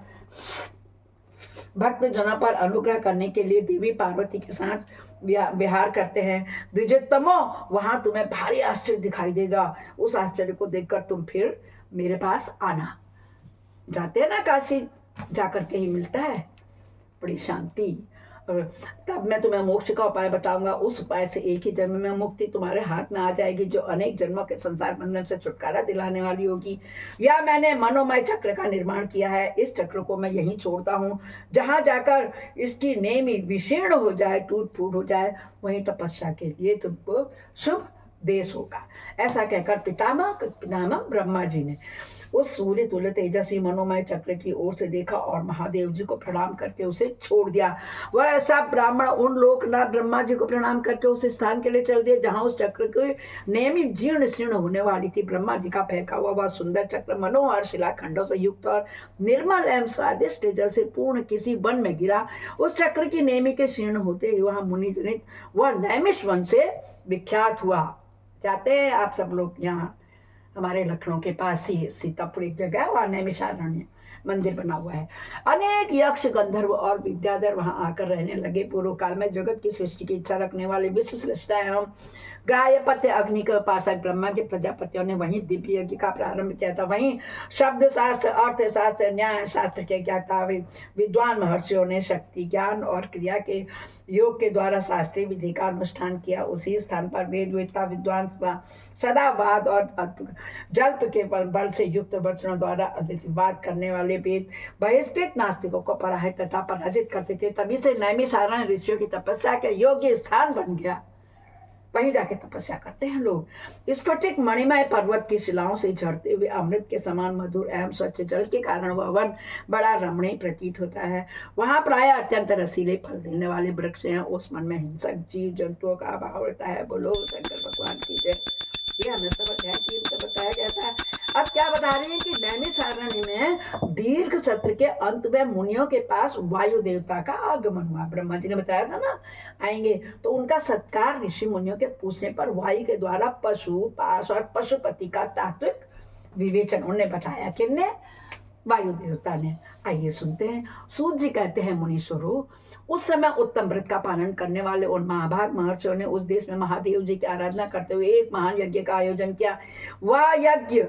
भक्त जनों पर अनुग्रह करने के लिए देवी पार्वती के साथ विहार करते हैं। द्विजोत्तमो, वहां तुम्हें भारी आश्चर्य दिखाई देगा। उस आश्चर्य को देखकर तुम फिर मेरे पास आना। जाते हैं ना काशी, जाकर के ही मिलता है बड़ी शांति। तब मैं तुम्हें मोक्ष का उपाय बताऊंगा। उस उपाय से एक ही जन्म में मुक्ति तुम्हारे हाथ में आ जाएगी, जो अनेक जन्मों के संसार बंधन से छुटकारा दिलाने वाली होगी। या मैंने मनोमय चक्र का निर्माण किया है। इस चक्र को मैं यहीं छोड़ता हूँ। जहाँ जाकर इसकी नेमी विशीर्ण हो जाए, टूट फूट हो जाए, वहीं तपस्या के लिए तुमको शुभ देश होगा। ऐसा कहकर पितामह ब्रह्मा जी ने उस सूर्य तुल्य तेजस्वी मनोमय चक्र की ओर से देखा और महादेव जी को प्रणाम करके उसे छोड़ दिया। वह ऐसा ब्राह्मण उन लोकनाथ ब्रह्मा जी को प्रणाम करके उस स्थान के लिए चल दिए जहां उस चक्र की नेमी जीर्ण शीर्ण होने वाली थी। ब्रह्मा जी का फेंका हुआ वह सुंदर चक्र मनोहर शिलाखंडों से युक्त और निर्मल एवं स्वादिष्ट जल से पूर्ण किसी वन में गिरा। उस चक्र की नेमी के शीर्ण होते ही वह मुनि जनित वह नैमिष वन से विख्यात हुआ। जाते हैं आप सब लोग, यहाँ हमारे लखनऊ के पास ही सीतापुर एक जगह है, वहाँ नैमिषारण्य मंदिर बना हुआ है। अनेक यक्ष गंधर्व और विद्याधर वहां आकर रहने लगे। पूर्व काल में जगत की सृष्टि की इच्छा रखने वाले विश्व सृष्टा एवं ग्राह्यपत्य अग्नि के उपासक ब्रह्मा के प्रजापतियों ने वहीं दिव्य यज्ञ का प्रारंभ किया था। वहीं शब्द शास्त्र, अर्थ शास्त्र, न्याय शास्त्र के ज्ञाता विद्वान महर्षियों ने शक्ति, ज्ञान और क्रिया के योग के द्वारा शास्त्रीय विधि का अनुष्ठान किया। उसी स्थान पर वेदवेत्ता विद्वान सदा वाद और जल्प के बल से युक्त वचनों द्वारा अद्वैतवाद करने वाले वेद बहिष्कृत नास्तिकों को पराजित करते थे। तभी से नैमिषारण्य ऋषियों की तपस्या के योग्य स्थान बन गया। वहीं जाके तपस्या करते हैं लोग। स्फटिक मणिमय पर्वत की शिलाओं से झरते हुए अमृत के समान मधुर एवं स्वच्छ जल के कारण वह वन बड़ा रमणीय प्रतीत होता है। वहां प्राय अत्यंत रसीले फल देने वाले वृक्ष हैं। उस वन में हिंसक जीव जंतुओं का अभाव रहता है। बोलो शंकर भगवान की जय। ये हमें सब अध्याय 3 से बताया गया था। अब क्या बता रहे हैं कि नैमिषारण्य में दीर्घ सत्र के अंत में मुनियों के पास वायु देवता का आगमन हुआ। ब्रह्मा जी ने बताया था ना आएंगे, तो उनका सत्कार ऋषि मुनियों के पूछने पर वायु के द्वारा पशु पास और पशुपति का तात्विक विवेचन उन्हें बताया। किसने? वायु देवता ने। आइए सुनते हैं। सूत जी कहते हैं, मुनीश्वरों, उस समय उत्तम व्रत का पालन करने वाले उन महाभाग महर्षियों ने उस देश में महादेव जी की आराधना करते हुए एक महान यज्ञ का आयोजन किया। वह यज्ञ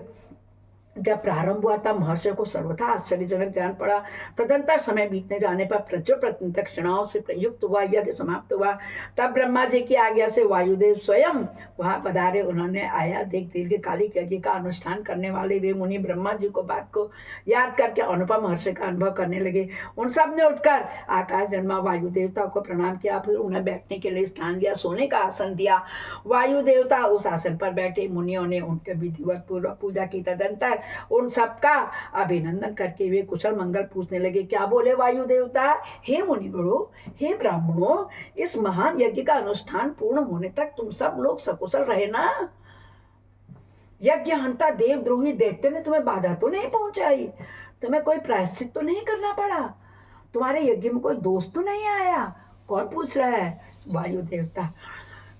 जब प्रारंभ हुआ तब महर्षियों को सर्वथा आश्चर्यजनक जान पड़ा। तदंतर समय बीतने जाने पर प्रचुर प्रत्यक्षणाओं से युक्त हुआ यज्ञ समाप्त हुआ। तब ब्रह्मा जी की आज्ञा से वायुदेव स्वयं वहां पधारे। उन्होंने आया देख दीर्घकालिक यज्ञ का अनुष्ठान करने वाले वे मुनि ब्रह्मा जी को बात को याद करके अनुपम हर्ष का अनुभव करने लगे। उन सब ने उठकर आकाश जन्मा वायु देवता को प्रणाम किया, फिर उन्हें बैठने के लिए स्थान दिया, सोने का आसन दिया। वायु देवता उस आसन पर बैठे। मुनियों ने उनके विधिवत पूर्वक पूजा की। तदंतर उन सबका अभिनंदन करके वे कुशल मंगल पूछने लगे। क्या बोले वायु देवता? हे मुनिगणों, हे ब्राह्मणों, इस महान यज्ञ का अनुष्ठान पूर्ण होने तक तुम सब लोग सकुशल रहे ना? यज्ञ हंता देवद्रोही दैत्य ने तुम्हें बाधा तो नहीं पहुंचाई? तुम्हें कोई प्रायश्चित तो नहीं करना पड़ा? तुम्हारे यज्ञ में कोई दोष तो नहीं आया? कौन पूछ रहा है? वायु देवता।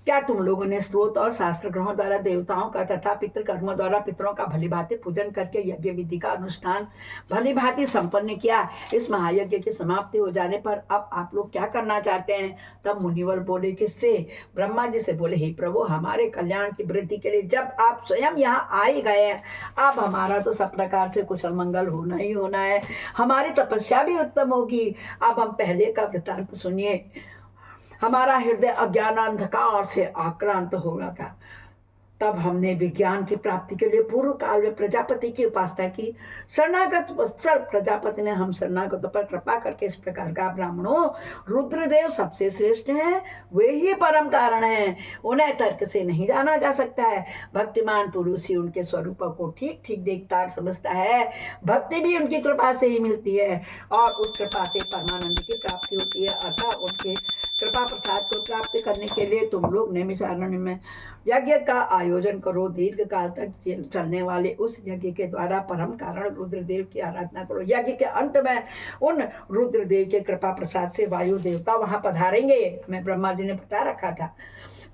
क्या तुम लोगों ने स्रोत और शास्त्र ग्रहों द्वारा देवताओं का तथा पितृ कर्मों द्वारा पितरों का भलीभांति पूजन करके यज्ञ विधि का अनुष्ठान भलीभांति संपन्न किया? इस महायज्ञ की समाप्ति हो जाने पर अब आप लोग क्या करना चाहते हैं? तब मुनिवर बोले, किससे? ब्रह्मा जी से बोले, हे प्रभु, हमारे कल्याण की वृद्धि के लिए जब आप स्वयं यहाँ आए गए हैं, अब हमारा तो सब प्रकार से कुशल मंगल होना ही होना है। हमारी तपस्या भी उत्तम होगी। अब हम पहले का वृत्तांत सुनिए। हमारा हृदय अज्ञान अंधकार से आक्रांत हो रहा था। तब हमने विज्ञान की प्राप्ति के लिए पूर्व काल में प्रजापति की उपासना की। शरणागत वत्सल प्रजापति ने हम शरणागतों पर कृपा करके इस प्रकार का, ब्राह्मणों, रुद्रदेव सबसे श्रेष्ठ हैं, वे ही परम कारण हैं, उन्हें तर्क से नहीं जाना जा सकता है। भक्तिमान पुरुष ही उनके स्वरूपों को ठीक ठीक देखता और समझता है। भक्ति भी उनकी कृपा से ही मिलती है और उस कृपा से परमानंद की प्राप्ति होती है। अतः उनके कृपा प्रसाद को प्राप्त करने के लिए तुम लोग नैमिषारण्य में यज्ञ का आयोजन करो। दीर्घ काल तक चलने वाले उस यज्ञ के द्वारा परम कारण रुद्रदेव की आराधना करो। यज्ञ के अंत में उन रुद्रदेव के कृपा प्रसाद से वायु देवता वहां पधारेंगे। हमें ब्रह्मा जी ने बता रखा था।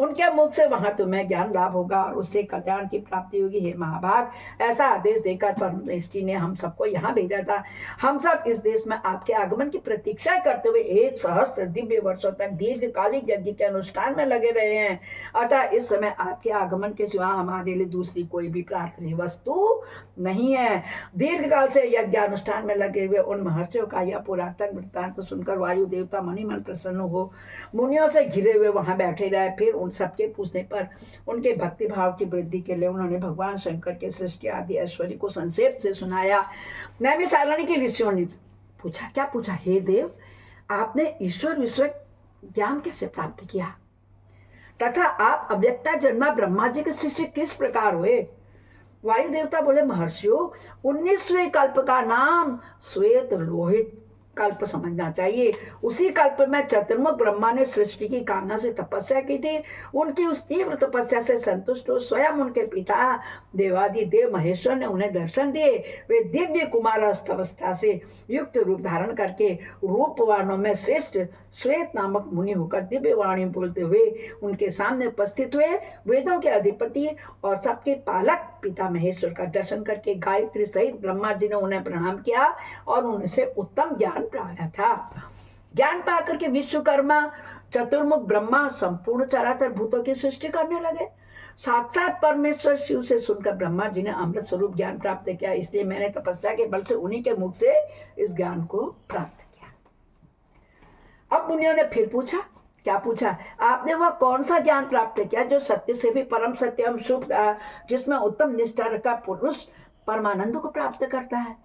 उनके मुख से वहां तुम्हें ज्ञान लाभ होगा और उससे कल्याण की प्राप्ति होगी। हे महाभाग, ऐसा आदेश देकर परम दृष्टि ने हम सबको यहाँ भेजा था। हम सब इस देश में आपके आगमन की प्रतीक्षा करते हुए 1 सहस्त्र दिव्य वर्षों तक दीर्घकालिक यज्ञ के अनुष्ठान में लगे रहे हैं। अतः इस समय आपके आगमन के सिवा हमारे लिए दूसरी कोई भी प्रार्थनीय वस्तु नहीं है। दीर्घकाल से यज्ञ अनुष्ठान में लगे हुए उन महर्षियों का यह पुरातन वृत्तांत सुनकर वायु देवता मनी मन प्रसन्न हो मुनियों से घिरे हुए वहां बैठे रहे। फिर उन सबके पूछने पर उनके भक्ति भाव की वृद्धि के लिए उन्होंने भगवान शंकर के सृष्टि आदि ऐश्वर्य को संक्षेप से सुनाया। नैमिषारण्य के ऋषियों ने पूछा, क्या पूछा? हे देव, आपने ईश्वर विश्व ज्ञान कैसे प्राप्त किया तथा आप अव्यक्ता जन्मा ब्रह्मा जी के शिष्य किस प्रकार हुए? वायु देवता बोले, महर्षियों, 19वें कल्प का नाम श्वेत लोहित कल्प समझना चाहिए। उसी कल्प में चतुर्मुख ब्रह्मा ने सृष्टि की कामना से तपस्या की थी। उनकी उस तीव्र तपस्या से संतुष्ट हो स्वयं उनके पिता देवादि देव महेश्वर ने उन्हें दर्शन दिए। वे दिव्य कुमारावस्था से युक्त रूप धारण करके रूपवानों में श्रेष्ठ श्वेत नामक मुनि होकर दिव्य वाणी बोलते हुए उनके सामने उपस्थित हुए। वेदों के अधिपति और सबके पालक पिता महेश्वर का दर्शन करके गायत्री सहित ब्रह्मा जी ने उन्हें प्रणाम किया और उनसे उत्तम ज्ञान पाया था। ज्ञान पाकर के विश्वकर्मा चतुर्मुख ब्रह्मा संपूर्ण चराचर भूतों की सृष्टि करने लगे। साक्षात परमेश्वर शिव से सुनकर ब्रह्मा जी ने अमृत स्वरूप ज्ञान प्राप्त किया। इसलिए मैंने तपस्या के बल से उन्हीं के मुख से इस ज्ञान को प्राप्त किया। अब मुनियों ने फिर पूछा, क्या पूछा? आपने वह कौन सा ज्ञान प्राप्त किया जो सत्य से भी परम सत्य एवं शुभ, जिसमें उत्तम निष्ठा का पुरुष परमानंद को प्राप्त करता है?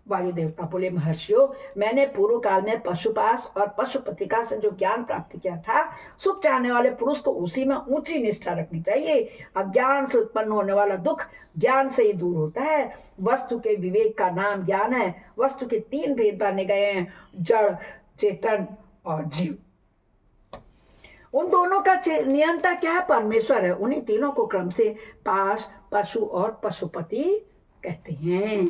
वायु देवता बोले, महर्षियों, मैंने पूर्व काल में पशुपास और पशुपतिका से जो ज्ञान प्राप्त किया था, सुख चाहने वाले पुरुष को उसी में ऊंची निष्ठा रखनी चाहिए। अज्ञान से उत्पन्न होने वाला दुख ज्ञान से ही दूर होता है। वस्तु के विवेक का नाम ज्ञान है। वस्तु के 3 भेद माने गए हैं, जड़, चेतन और जीव। उन दोनों का नियंता क्या है? परमेश्वर है। उन्हीं तीनों को क्रम से पास, पशु और पशुपति कहते हैं।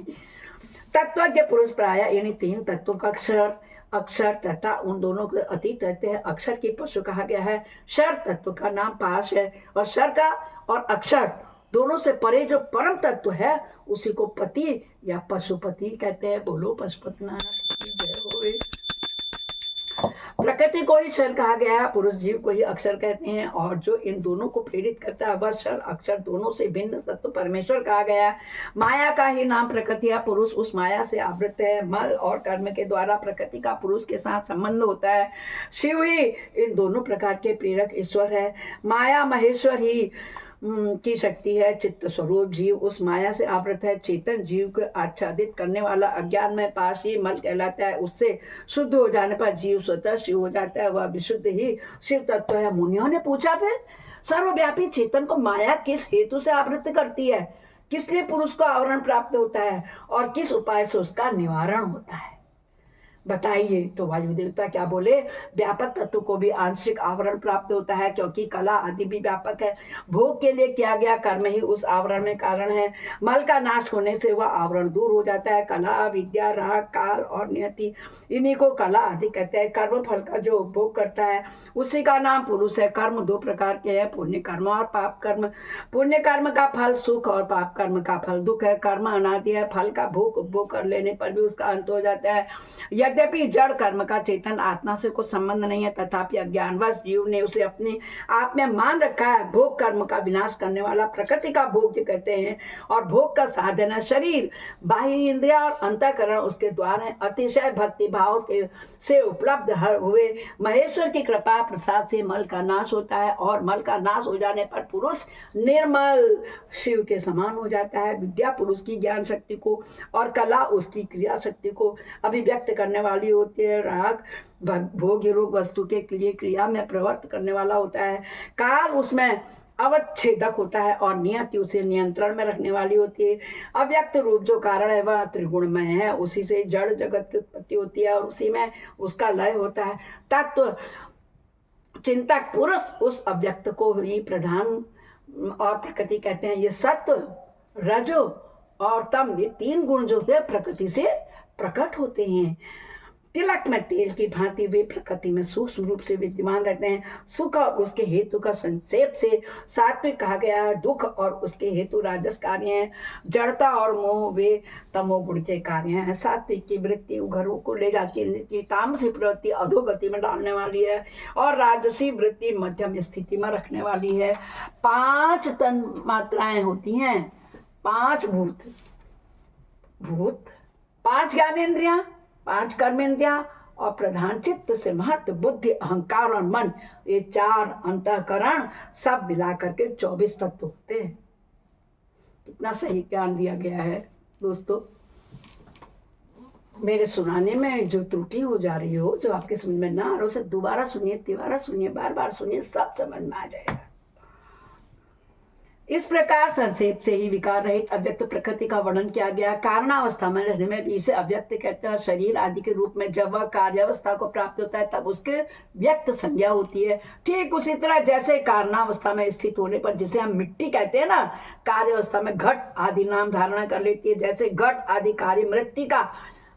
तत्वज्ञ पुरुष प्राय यानी 3 तत्वों का अक्षर तथा उन दोनों को अतीत कहते हैं। अक्षर की पशु कहा गया है। क्षर तत्व का नाम पाश है और क्षर का और अक्षर दोनों से परे जो परम तत्व है उसी को पति या पशुपति कहते हैं। बोलो पशुपतिनाथ की जय होवे। प्रकृति को ही क्षर कहा गया है, पुरुष जीव को ही अक्षर कहते हैं और जो इन दोनों को प्रेरित करता है वह क्षर अक्षर दोनों से भिन्न तत्व परमेश्वर कहा गया है। माया का ही नाम प्रकृति है, पुरुष उस माया से आवृत है। मल और कर्म के द्वारा प्रकृति का पुरुष के साथ संबंध होता है। शिव ही इन दोनों प्रकार के प्रेरक ईश्वर है। माया महेश्वर ही की शक्ति है। चित्त स्वरूप जीव उस माया से आवृत है। चेतन जीव को आच्छादित करने वाला अज्ञान में पाश ही मल कहलाता है। उससे शुद्ध हो जाने पर जीव स्वतः शिव हो जाता है, वह विशुद्ध ही शिव तत्व है। मुनियों ने पूछा फिर सर्वव्यापी चेतन को माया किस हेतु से आवृत करती है, किस लिए पुरुष को आवरण प्राप्त होता है और किस उपाय से उसका निवारण होता है, बताइए। तो वायु देवता क्या बोले, व्यापक तत्व को भी आंशिक आवरण प्राप्त होता है क्योंकि कला आदि भी व्यापक है। भोग के लिए किया गया कर्म ही उस आवरण में कारण है। मल का नाश होने से वह आवरण दूर हो जाता है। कला विद्या राग काल और नियति इन्हीं को कला आदि कहते हैं। कर्म फल का जो उपभोग करता है उसी का नाम पुरुष है। कर्म 2 प्रकार के हैं, पुण्य कर्म और पाप कर्म। पुण्य कर्म का फल सुख और पाप कर्म का फल दुख है। कर्म अनादि है, फल का भोग उपभोग कर लेने पर भी उसका अंत हो जाता है। यद्यपि जड़ कर्म का चेतन आत्मा से कुछ संबंध नहीं है, तथापि अज्ञानवश जीव ने उसे अपने आप में मान रखा है। भोग कर्म का विनाश करने वाला प्रकृति का भोग कहते हैं और भोग का साधन है शरीर। बाह्य इंद्रिया और अंतःकरण उसके द्वार है। अतिशय भक्ति भाव से उपलब्ध हुए महेश्वर की कृपा प्रसाद से मल का नाश होता है और मल का नाश हो जाने पर पुरुष निर्मल शिव के समान हो जाता है। विद्या पुरुष की ज्ञान शक्ति को और कला उसकी क्रिया शक्ति को अभिव्यक्त करने वाली होती है। राग भोग रोग वस्तु के लिए क्रिया में प्रवृत्त करने वाला होता है। काल उसमें अवच्छेदक होता है और नियति उसे नियंत्रण में रखने वाली होती है। अव्यक्त रूप जो कारण है वह त्रिगुणमय है, उसी से जड़ जगत की उत्पत्ति होती है और उसी में उसका लय होता है। तत्व चिंतक पुरुष उस अव्यक्त को ही प्रधान और प्रकृति कहते हैं। ये सत्व रजो और तम ये 3 गुण जो है प्रकृति से प्रकट होते हैं। तिलक में तेल की भांति वे प्रकृति में सूक्ष्म रूप से विद्यमान रहते हैं। सुख और उसके हेतु का संक्षेप से सात्विक कहा गया है। दुख और उसके हेतु राजस कार्य हैं। जड़ता और मोह वे तमोगुण के कार्य हैं। सात्विक की वृत्ति घरों को ले जाती है, तामसी प्रवृत्ति अधोगति में डालने वाली है और राजसी वृत्ति मध्यम स्थिति में रखने वाली है। 5 तन मात्राएं होती हैं, 5 भूत 5 ज्ञानेन्द्रियां, 5 कर्मेंद्रियां और प्रधान चित्त से महत्व बुद्धि अहंकार और मन, ये 4 अंतःकरण सब मिला करके 24 तत्व होते हैं। कितना सही ज्ञान दिया गया है दोस्तों। मेरे सुनाने में जो त्रुटि हो जा रही हो, जो आपके समझ में ना आ रहा, उसे दोबारा सुनिए, तिबारा सुनिए, बार बार सुनिए, सब समझ में आ जाएगा। इस प्रकार संक्षेप से ही विकार रहित अव्यक्त प्रकृति का वर्णन किया गया। कारणावस्था में रहने में भी इसे अव्यक्त कहते हैं। शरीर आदि के रूप में जब वह कार्यावस्था को प्राप्त होता है तब उसके व्यक्त संज्ञा होती है। ठीक उसी तरह जैसे कारणावस्था में स्थित होने पर जिसे हम मिट्टी कहते हैं ना, कार्यावस्था में घट आदि नाम धारणा कर लेती है। जैसे घट आदि कार्य मृत्यु का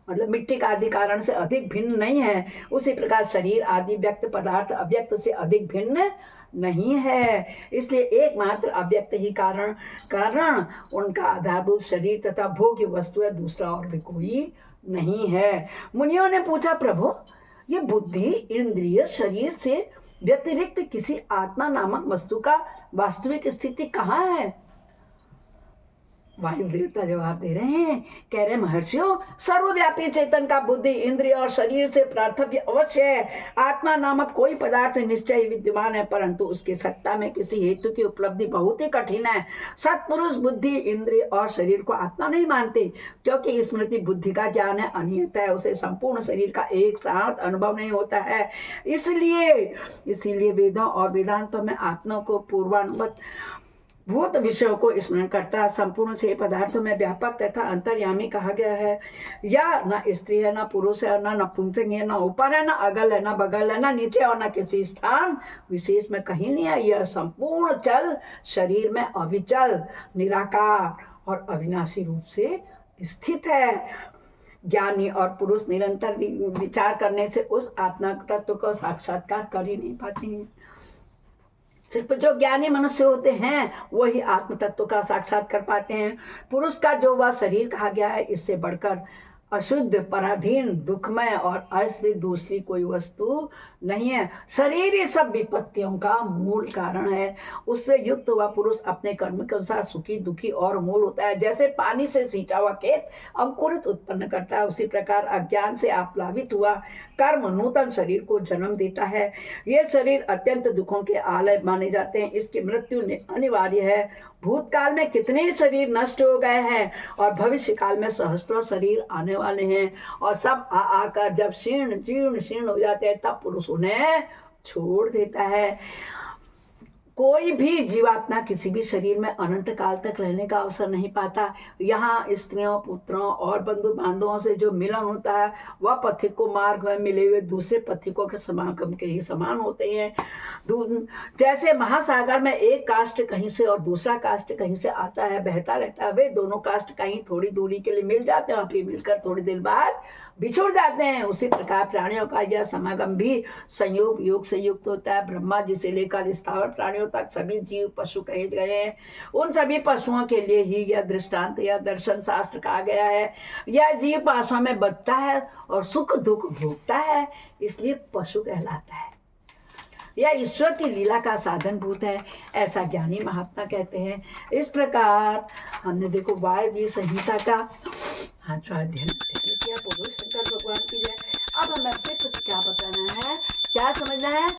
मतलब मिट्टी का आदि कारण से अधिक भिन्न नहीं है, उसी प्रकार शरीर आदि व्यक्त पदार्थ अव्यक्त से अधिक भिन्न नहीं है। इसलिए एकमात्र अव्यक्त ही कारण उनका आधारभूत शरीर तथा भोग्य वस्तु है, दूसरा और भी कोई नहीं है। मुनियों ने पूछा प्रभु, ये बुद्धि इंद्रिय शरीर से व्यतिरिक्त किसी आत्मा नामक वस्तु का वास्तविक स्थिति कहाँ है? वायु देवता जवाब दे रहे हैं, कह रहे महर्षियों, सर्वव्यापी चेतन का बुद्धि इंद्रिय और शरीर से प्रार्थव्य अवश्य है। आत्मा नामक कोई पदार्थ निश्चय ही विद्यमान है, परंतु उसकी सत्ता में किसी हेतु की उपलब्धि बहुत ही कठिन है। सत्पुरुष बुद्धि इंद्रिय और शरीर को आत्मा नहीं मानते, क्योंकि स्मृति बुद्धि का ज्ञान है, अनियत है, उसे संपूर्ण शरीर का एक साथ अनुभव नहीं होता है। इसलिए वेदों और वेदांतों में आत्मा को पूर्वानुगत भूत विषयों को स्मरण करता है। संपूर्ण से पदार्थों में व्यापक तथा अंतर्यामी कहा गया है। या न स्त्री है, न पुरुष है, न नपुंसक है, न ऊपर है, न अगल है, न बगल है, न नीचे और न किसी स्थान विशेष में कहीं नहीं है। यह संपूर्ण चल शरीर में अविचल निराकार और अविनाशी रूप से स्थित है। ज्ञानी और पुरुष निरंतर विचार करने से उस आत्मा तत्व का साक्षात्कार कर ही नहीं पाते हैं। सिर्फ जो ज्ञानी मनुष्य होते हैं वही आत्म तत्व का साक्षात कर पाते हैं। पुरुष का जो वह शरीर कहा गया है, इससे बढ़कर अशुद्ध, पराधीन, दुखमय और अस्थिर दूसरी कोई वस्तु नहीं है। शरीर ये सब विपत्तियों का मूल कारण है। उससे युक्त हुआ पुरुष अपने कर्म के अनुसार सुखी, दुखी और मूल होता है। जैसे पानी से सींचा हुआ खेत अंकुरित उत्पन्न करता है, उसी प्रकार अज्ञान से आप्लावित हुआ कर्म नूतन शरीर को जन्म देता है। ये शरीर अत्यंत दुखों के आलय माने जाते हैं। इसकी मृत्यु अनिवार्य है। भूतकाल में कितने ही शरीर नष्ट हो गए हैं और भविष्य काल में सहस्त्रों शरीर आने वाले हैं, और सब आकर जब शीर्ण जीर्ण हो जाते हैं तब पुरुष उन्हें छोड़ देता है। कोई भी जीवात्मा किसी भी शरीर में अनंत काल तक रहने का अवसर नहीं पाता। यहाँ स्त्रियों, पुत्रों और बंधु बांधवों से जो मिलन होता है वह पथिक को मार्ग में मिले हुए दूसरे पथिकों के समागम के ही समान होते हैं। जैसे महासागर में एक काष्ठ कहीं से और दूसरा काष्ठ कहीं से आता है, बहता रहता है, वे दोनों काष्ठ कहीं थोड़ी दूरी के लिए मिल जाते हैं और फिर मिलकर थोड़ी देर बाद बिछुड़ जाते हैं। उसी प्रकार प्राणियों का यह समागम भी संयोग योग से युक्त होता है। ब्रह्मा जी से लेकर स्थावर प्राणियों तक सभी जीव पशु कहे गए हैं। उन सभी पशुओं के लिए ही यह दृष्टांत या दर्शन शास्त्र कहा गया है। यह जीव पासों में बदता है और सुख दुख भोगता है, इसलिए पशु कहलाता है। यह ईश्वर की लीला का साधन भूत है, ऐसा ज्ञानी महात्मा कहते हैं। इस प्रकार हमने देखो वायव्य संहिता का अध्ययन किया। बोलो शंकर भगवान की जय। अब हमें आपसे कुछ क्या बताना है, क्या समझना है।